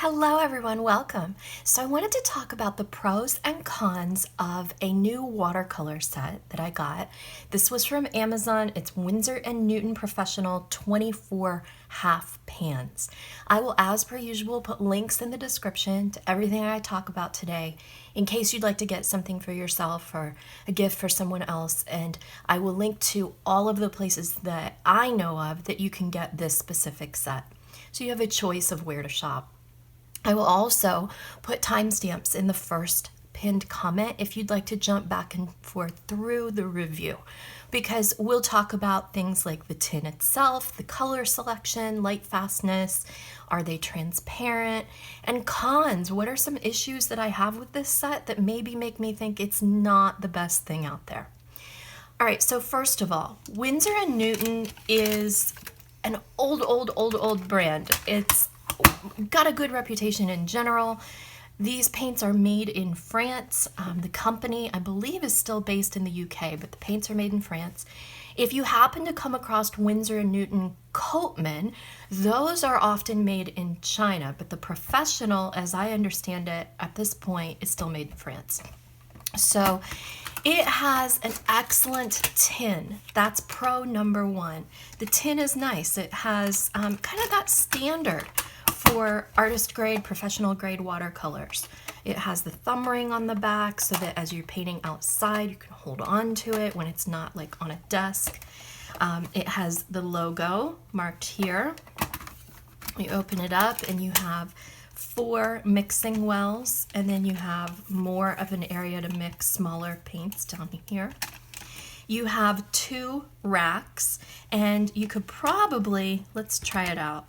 Hello everyone, welcome. So I wanted to talk about the pros and cons of a new watercolor set that I got. This was from Amazon. It's Winsor and Newton Professional 24 half pans. I will, as per usual, put links in the description to everything I talk about today in case you'd like to get something for yourself or a gift for someone else. And I will link to all of the places that I know of that you can get this specific set. So you have a choice of where to shop. I will also put timestamps in the first pinned comment if you'd like to jump back and forth through the review, because we'll talk about things like the tin itself, the color selection, lightfastness, are they transparent, and cons. What are some issues that I have with this set that maybe make me think it's not the best thing out there? All right, so first of all, Winsor & Newton is an old brand. It's got a good reputation in general. These paints are made in France. The company, I believe, is still based in the UK, but the paints are made in France. If you happen to come across Winsor & Newton Coatman, those are often made in China, but the Professional, as I understand it at this point, is still made in France. So it has an excellent tin. That's pro number one. The tin is nice. It has kind of that standard for artist grade, professional grade watercolors. It has the thumb ring on the back so that as you're painting outside, you can hold on to it when it's not like on a desk. It has the logo marked here. You open it up and you have 4 mixing wells, and then you have more of an area to mix smaller paints down here. You have 2 racks, and you could probably, let's try it out.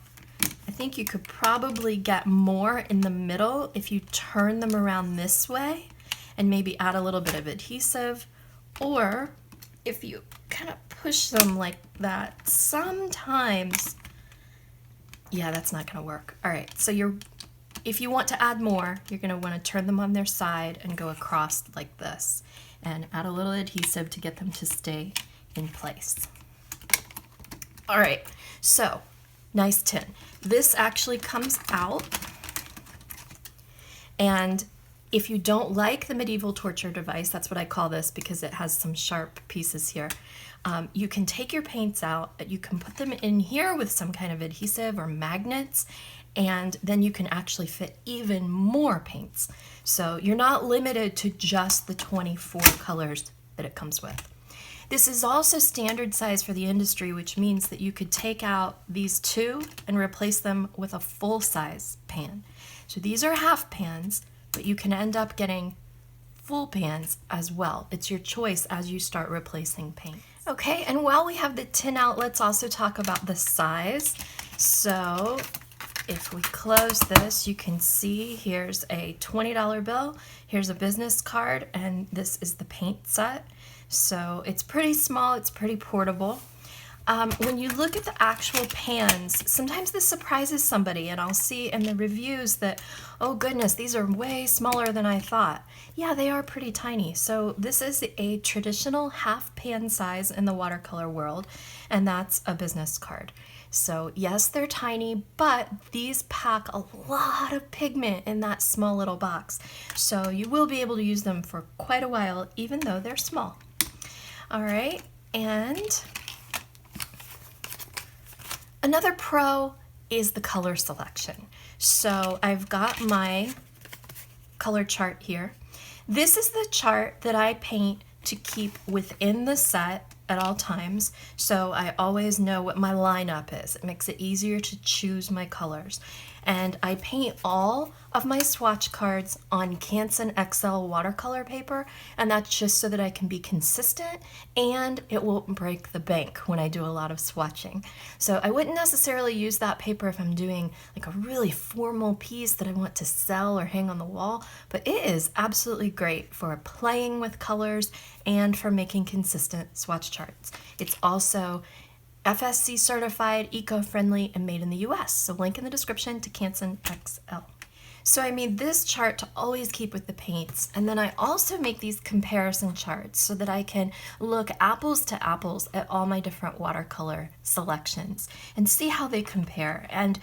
I think you could probably get more in the middle if you turn them around this way and maybe add a little bit of adhesive, or if you kind of push them like that. Sometimes, yeah, that's not gonna work. All right, so if you want to add more, you're gonna wanna turn them on their side and go across like this and add a little adhesive to get them to stay in place. All right, so nice tin. This actually comes out, and if you don't like the medieval torture device, that's what I call this because it has some sharp pieces here, you can take your paints out, you can put them in here with some kind of adhesive or magnets, and then you can actually fit even more paints. So you're not limited to just the 24 colors that it comes with. This is also standard size for the industry, which means that you could take out these 2 and replace them with a full-size pan. So these are half pans, but you can end up getting full pans as well. It's your choice as you start replacing paint. Okay, and while we have the tin out, let's also talk about the size. So if we close this, you can see here's a $20 bill, here's a business card, and this is the paint set. So it's pretty small, it's pretty portable. When you look at the actual pans, sometimes this surprises somebody, and I'll see in the reviews that, oh goodness, these are way smaller than I thought. Yeah, they are pretty tiny. So this is a traditional half pan size in the watercolor world, and that's a business card. So yes, they're tiny, but these pack a lot of pigment in that small little box. So you will be able to use them for quite a while, even though they're small. All right, and another pro is the color selection. So I've got my color chart here. This is the chart that I paint to keep within the set at all times, so I always know what my lineup is. It makes it easier to choose my colors. And I paint all of my swatch cards on Canson XL watercolor paper, and that's just so that I can be consistent and it won't break the bank when I do a lot of swatching. So I wouldn't necessarily use that paper if I'm doing like a really formal piece that I want to sell or hang on the wall, but it is absolutely great for playing with colors and for making consistent swatch charts. It's also FSC Certified, eco-friendly, and made in the US. So link in the description to Canson XL. So I made this chart to always keep with the paints, and then I also make these comparison charts so that I can look apples to apples at all my different watercolor selections and see how they compare. And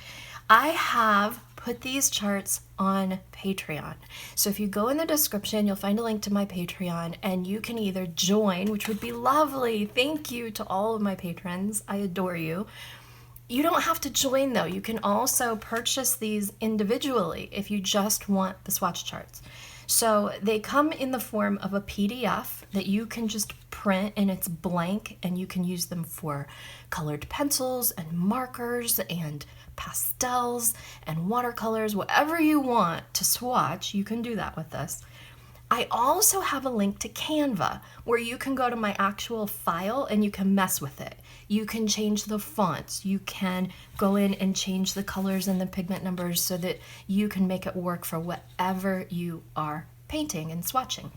I have put these charts on Patreon. So if you go in the description, you'll find a link to my Patreon, and you can either join, which would be lovely. Thank you to all of my patrons. I adore you. You don't have to join though. You can also purchase these individually if you just want the swatch charts. So they come in the form of a PDF that you can just print, and it's blank, and you can use them for colored pencils and markers and pastels and watercolors, whatever you want to swatch, you can do that with this. I also have a link to Canva where you can go to my actual file and you can mess with it. You can change the fonts. You can go in and change the colors and the pigment numbers so that you can make it work for whatever you are painting and swatching.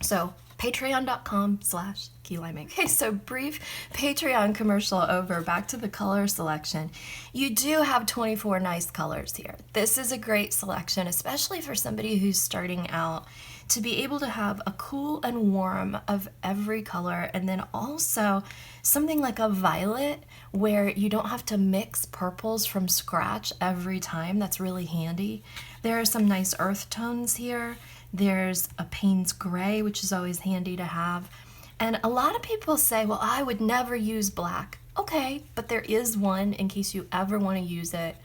So patreon.com/keyliming. Okay, so brief Patreon commercial over. Back to the color selection. You do have 24 nice colors here. This is a great selection, especially for somebody who's starting out, to be able to have a cool and warm of every color, and then also something like a violet where you don't have to mix purples from scratch every time. That's really handy. There are some nice earth tones here. There's a Payne's gray, which is always handy to have. And a lot of people say, well, I would never use black. Okay, but there is one in case you ever want to use it.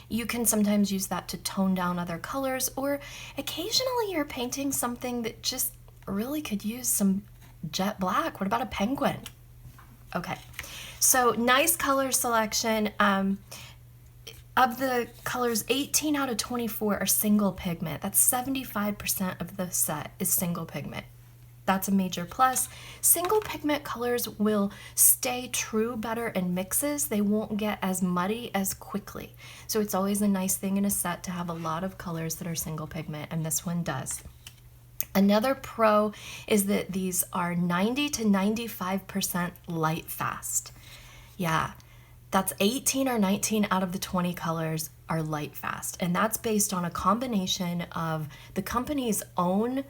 You can sometimes use that to tone down other colors, or occasionally you're painting something that just really could use some jet black. What about a penguin? Okay, so nice color selection. Of the colors, 18 out of 24 are single pigment. That's 75% of the set is single pigment. That's a major plus. Single pigment colors will stay true better in mixes. They won't get as muddy as quickly. So it's always a nice thing in a set to have a lot of colors that are single pigment, and this one does. Another pro is that these are 90 to 95% light fast. Yeah. That's 18 or 19 out of the 20 colors are light fast. And that's based on a combination of the company's own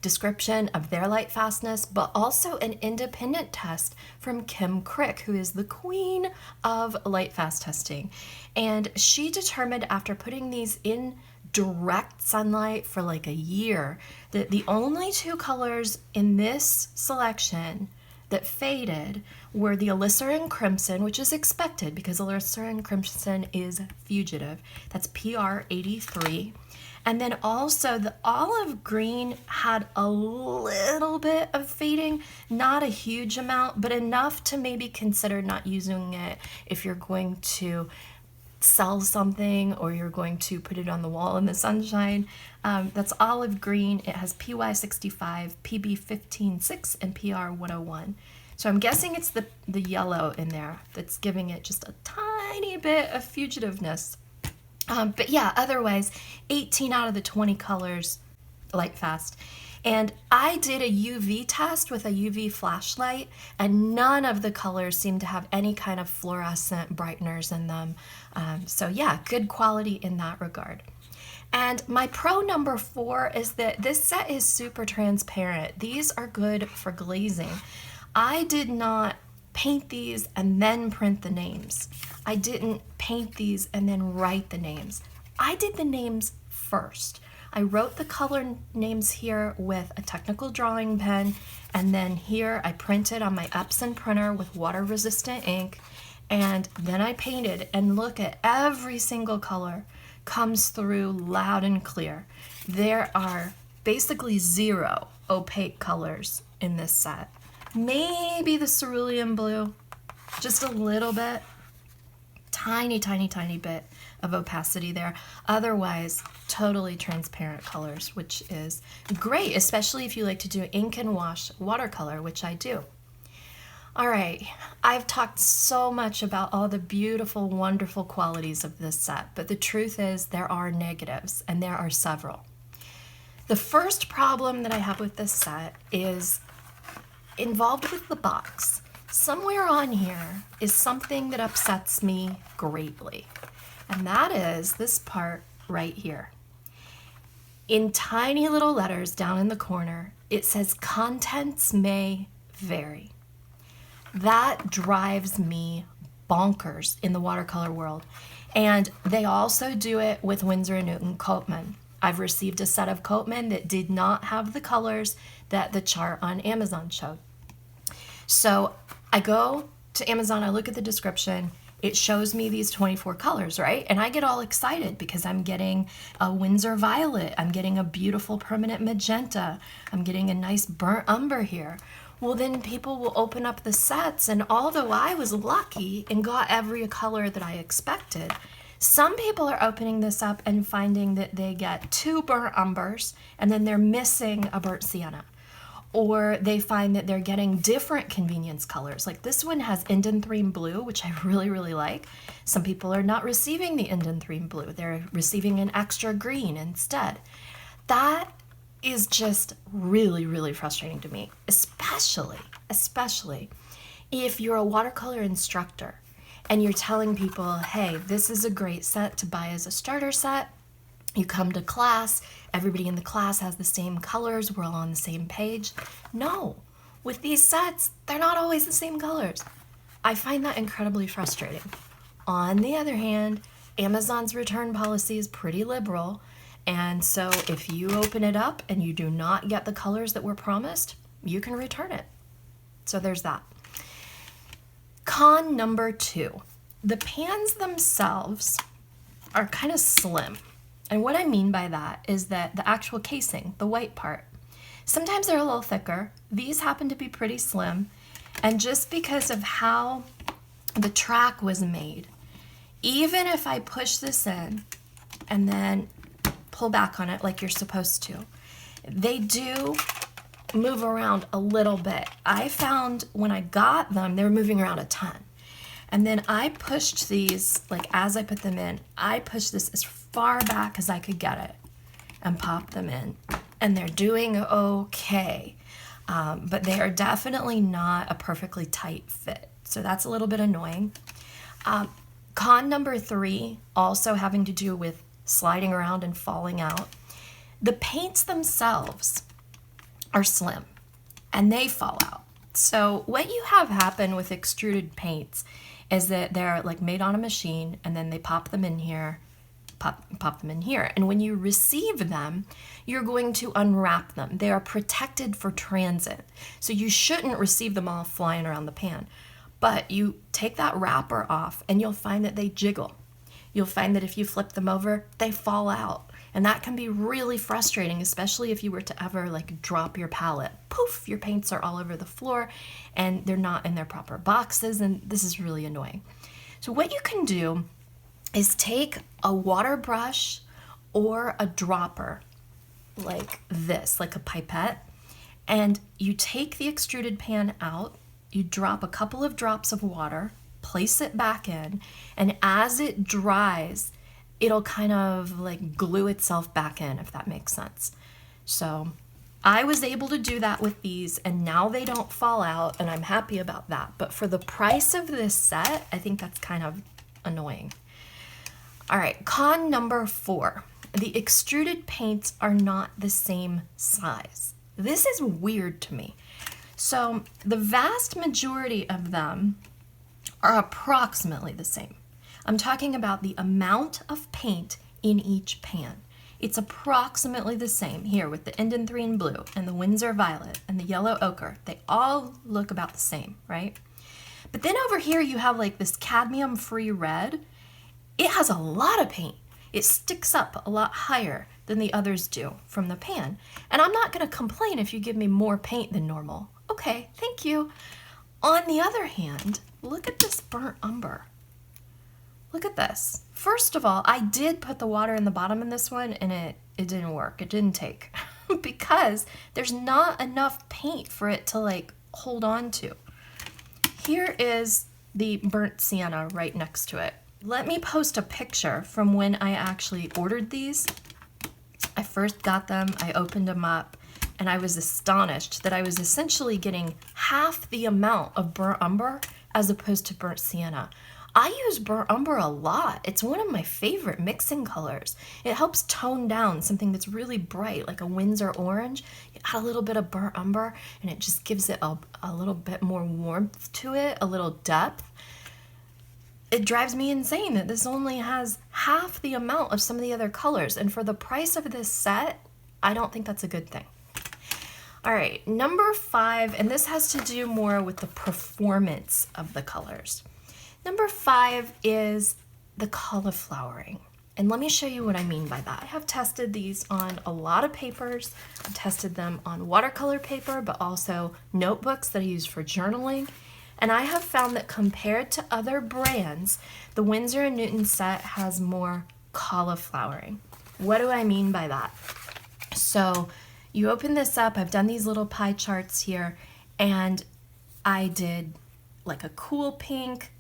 description of their light fastness, but also an independent test from Kim Crick, who is the queen of light fast testing. And she determined after putting these in direct sunlight for like a year that the only two colors in this selection that faded were the Alizarin Crimson, which is expected because Alizarin Crimson is fugitive. That's PR83. And then also the olive green had a little bit of fading, not a huge amount, but enough to maybe consider not using it if you're going to sell something or you're going to put it on the wall in the sunshine. That's olive green. It has PY65, PB156, and PR101. So I'm guessing it's the yellow in there that's giving it just a tiny bit of fugitiveness. But yeah, otherwise, 18 out of the 20 colors, light fast. And I did a UV test with a UV flashlight, and none of the colors seem to have any kind of fluorescent brighteners in them. So yeah, good quality in that regard. And my pro number 4 is that this set is super transparent. These are good for glazing. I did not paint these and then print the names. I didn't paint these and then write the names. I did the names first. I wrote the color names here with a technical drawing pen, and then here I printed on my Epson printer with water-resistant ink, and then I painted, and look at every single color comes through loud and clear. There are basically 0 opaque colors in this set. Maybe the cerulean blue, just a little bit, tiny, tiny, tiny bit of opacity there. Otherwise, totally transparent colors, which is great, especially if you like to do ink and wash watercolor, which I do. All right, I've talked so much about all the beautiful, wonderful qualities of this set, but the truth is there are negatives, and there are several. The first problem that I have with this set is involved with the box. Somewhere on here is something that upsets me greatly, and that is this part right here. In tiny little letters down in the corner, it says contents may vary. That drives me bonkers in the watercolor world. And they also do it with Winsor & Newton Coatman. I've received a set of Coatman that did not have the colors that the chart on Amazon showed. So I go to Amazon, I look at the description, it shows me these 24 colors, right? And I get all excited because I'm getting a Winsor violet, I'm getting a beautiful permanent magenta, I'm getting a nice burnt umber here. Well, then people will open up the sets, and although I was lucky and got every color that I expected, some people are opening this up and finding that they get 2 burnt umbers and then they're missing a burnt sienna. Or they find that they're getting different convenience colors. Like this one has indanthrene blue, which I really, really like. Some people are not receiving the indanthrene blue. They're receiving an extra green instead. That is just really, really frustrating to me, especially if you're a watercolor instructor and you're telling people, hey, this is a great set to buy as a starter set. You come to class, everybody in the class has the same colors, we're all on the same page. No, with these sets, they're not always the same colors. I find that incredibly frustrating. On the other hand, Amazon's return policy is pretty liberal, and so if you open it up and you do not get the colors that were promised, you can return it. So there's that. Con number 2, the pans themselves are kind of slim. And what I mean by that is that the actual casing, the white part, sometimes they're a little thicker. These happen to be pretty slim. And just because of how the track was made, even if I push this in and then pull back on it like you're supposed to, they do move around a little bit. I found when I got them, they were moving around a ton. And then I pushed these, like as I put them in, I pushed this as far back as I could get it and pop them in. And they're doing okay. But they are definitely not a perfectly tight fit. So that's a little bit annoying. Con number 3, also having to do with sliding around and falling out. The paints themselves are slim and they fall out. So what you have happen with extruded paints is that they're like made on a machine and then they pop them in here, pop them in here. And when you receive them, you're going to unwrap them. They are protected for transit. So you shouldn't receive them all flying around the pan. But you take that wrapper off and you'll find that they jiggle. You'll find that if you flip them over, they fall out. And that can be really frustrating, especially if you were to ever like drop your palette. Poof, your paints are all over the floor and they're not in their proper boxes, and this is really annoying. So what you can do is take a water brush or a dropper like this, like a pipette, and you take the extruded pan out, you drop a couple of drops of water, place it back in, and as it dries, it'll kind of like glue itself back in, if that makes sense. So I was able to do that with these, and now they don't fall out, and I'm happy about that. But for the price of this set, I think that's kind of annoying. All right, con number 4. The extruded paints are not the same size. This is weird to me. So the vast majority of them are approximately the same. I'm talking about the amount of paint in each pan. It's approximately the same here with the indanthrene blue and the Winsor violet and the yellow ochre. They all look about the same, right? But then over here you have like this cadmium-free red. It has a lot of paint. It sticks up a lot higher than the others do from the pan. And I'm not going to complain if you give me more paint than normal. Okay, thank you. On the other hand, look at this burnt umber. Look at this. First of all, I did put the water in the bottom in this one and it didn't work. It didn't take because there's not enough paint for it to like hold on to. Here is the burnt sienna right next to it. Let me post a picture from when I actually ordered these. I first got them, I opened them up, and I was astonished that I was essentially getting half the amount of burnt umber as opposed to burnt sienna. I use burnt umber a lot. It's one of my favorite mixing colors. It helps tone down something that's really bright, like a Winsor orange. You add a little bit of burnt umber, and it just gives it a little bit more warmth to it, a little depth. it drives me insane that this only has half the amount of some of the other colors. And for the price of this set, I don't think that's a good thing. All right, number 5, and this has to do more with the performance of the colors. Number 5 is the cauliflowering. And let me show you what I mean by that. I have tested these on a lot of papers. I've tested them on watercolor paper, but also notebooks that I use for journaling. And I have found that compared to other brands, the Winsor & Newton set has more cauliflowering. What do I mean by that? So you open this up, I've done these little pie charts here, and I did like a cool pink,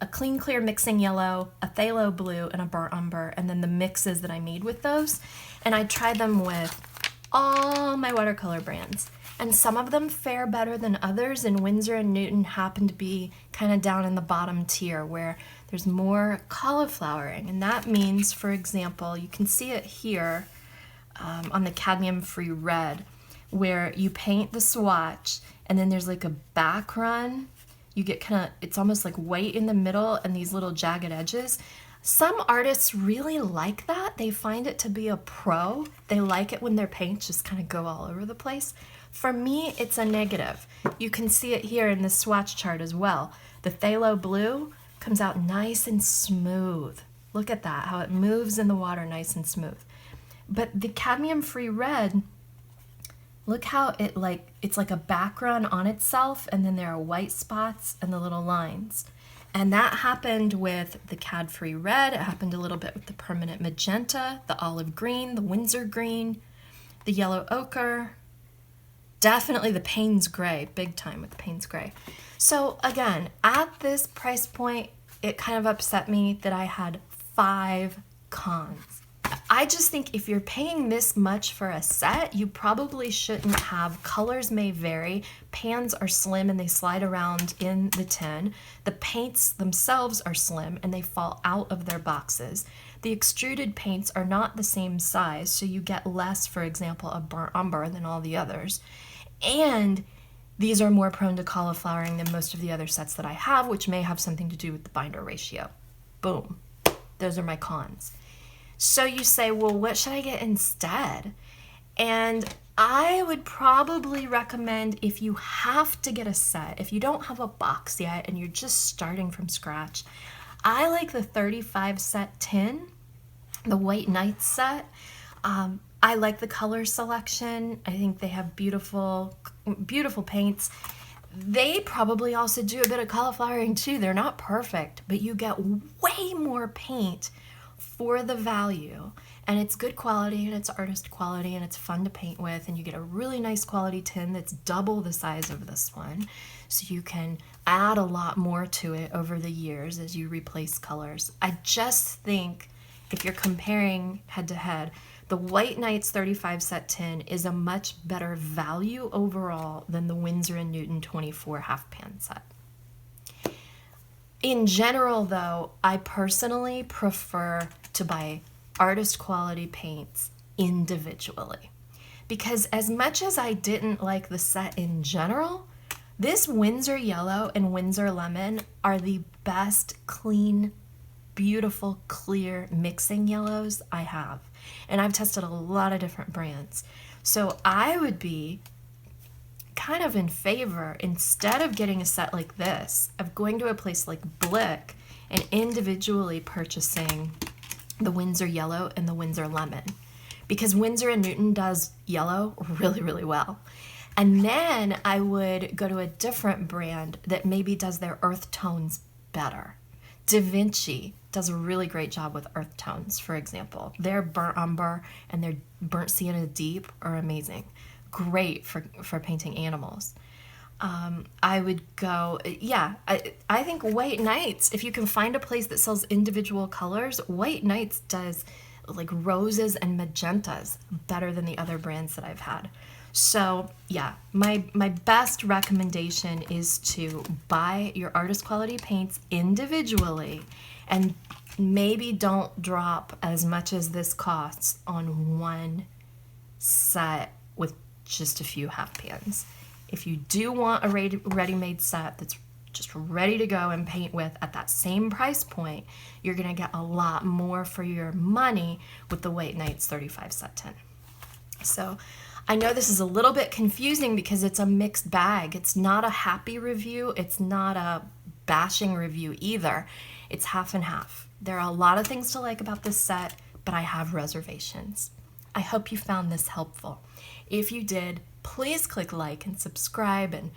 a clean clear mixing yellow, a phthalo blue, and a burnt umber, and then the mixes that I made with those. And I tried them with all my watercolor brands. And some of them fare better than others, and Winsor & Newton happen to be kind of down in the bottom tier where there's more cauliflowering. And that means, for example, you can see it here on the cadmium-free red, where you paint the swatch and then there's like a back run. You get kind of, it's almost like white in the middle and these little jagged edges. Some artists really like that. They find it to be a pro. They like it when their paints just kind of go all over the place. For me, it's a negative. You can see it here in the swatch chart as well. The phthalo blue comes out nice and smooth. Look at that, how it moves in the water nice and smooth. But the cadmium-free red, look how it's like a background on itself, and then there are white spots and the little lines. And that happened with the cad-free red. It happened a little bit with the permanent magenta, the olive green, the Winsor green, the yellow ochre, definitely the Payne's gray, big time with the Payne's gray. So again, at this price point, it kind of upset me that I had 5 cons. I just think if you're paying this much for a set, you probably shouldn't have, colors may vary, pans are slim and they slide around in the tin, the paints themselves are slim and they fall out of their boxes. The extruded paints are not the same size, so you get less, for example, of burnt umber than all the others. And these are more prone to cauliflowering than most of the other sets that I have, which may have something to do with the binder ratio. Boom. Those are my cons. So you say, well, what should I get instead? And I would probably recommend, if you have to get a set, if you don't have a box yet and you're just starting from scratch, I like the 35 set tin, the White Nights set. I like the color selection. I think they have beautiful, beautiful paints. They probably also do a bit of cauliflowering too. They're not perfect, but you get way more paint for the value, and it's good quality and it's artist quality and it's fun to paint with, and you get a really nice quality tin that's double the size of this one, so you can add a lot more to it over the years as you replace colors. I just think if you're comparing head to head, the White Nights 35 set tin is a much better value overall than the Winsor & Newton 24 half pan set. In general, though, I personally prefer to buy artist quality paints individually, because as much as I didn't like the set in general, this Winsor Yellow and Winsor Lemon are the best clean, beautiful, clear mixing yellows I have. And I've tested a lot of different brands. So I would be kind of in favor, instead of getting a set like this, of going to a place like Blick and individually purchasing the Winsor Yellow and the Winsor Lemon, because Winsor & Newton does yellow really, really well. And then I would go to a different brand that maybe does their earth tones better. Da Vinci does a really great job with earth tones, for example. Their burnt umber and their burnt sienna deep are amazing. Great for painting animals. I would go, I think White Nights, if you can find a place that sells individual colors, White Nights does like roses and magentas better than the other brands that I've had. So yeah, my best recommendation is to buy your artist quality paints individually, and maybe don't drop as much as this costs on one set with just a few half pans. If you do want a ready-made set that's just ready to go and paint with at that same price point, you're gonna get a lot more for your money with the White Nights 35 set tin. So I know this is a little bit confusing because it's a mixed bag. It's not a happy review. It's not a bashing review either. It's half and half. There are a lot of things to like about this set, but I have reservations. I hope you found this helpful. If you did, please click like and subscribe and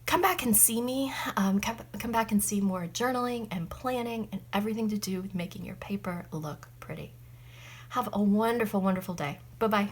come back and see me. Come back and see more journaling and planning and everything to do with making your paper look pretty. Have a wonderful, wonderful day. Bye-bye.